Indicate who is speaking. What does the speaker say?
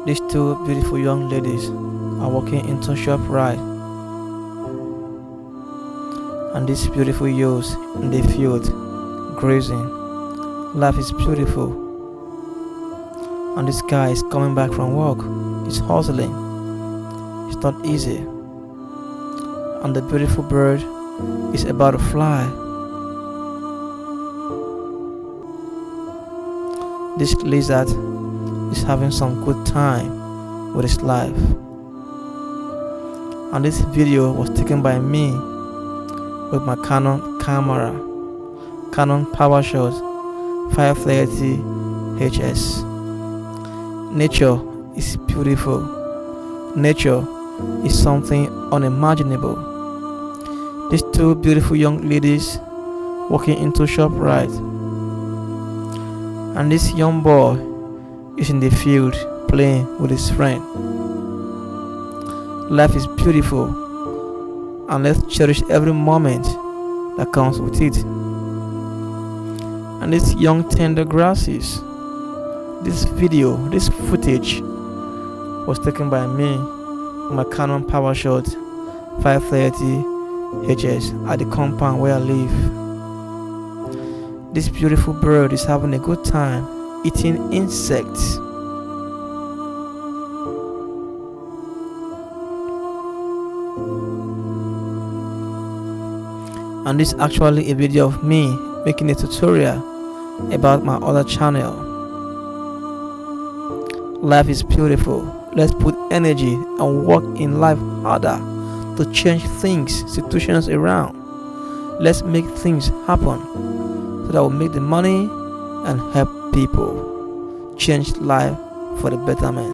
Speaker 1: These two beautiful young ladies are walking into ShopRite, and these beautiful youths in the field grazing. Life is beautiful, and this guy is coming back from work. He's hustling. It's not easy, and the beautiful bird is about to fly. This lizard is having some good time with his life, and this video was taken by me with my Canon camera, Canon PowerShot 530 HS. Nature is beautiful. Nature is something unimaginable. These two beautiful young ladies walking into ShopRite, and this young boy is in the field playing with his friend. Life is beautiful, and let's cherish every moment that comes with it. And these young tender grasses, this footage was taken by me on my Canon PowerShot 530 HS at the compound where I live. This beautiful bird is having a good time eating insects. And this is actually a video of me making a tutorial about my other channel. Life is beautiful. Let's put energy and work in life harder to change things, situations around. Let's make things happen so that we'll make the money and help people change life for the betterment.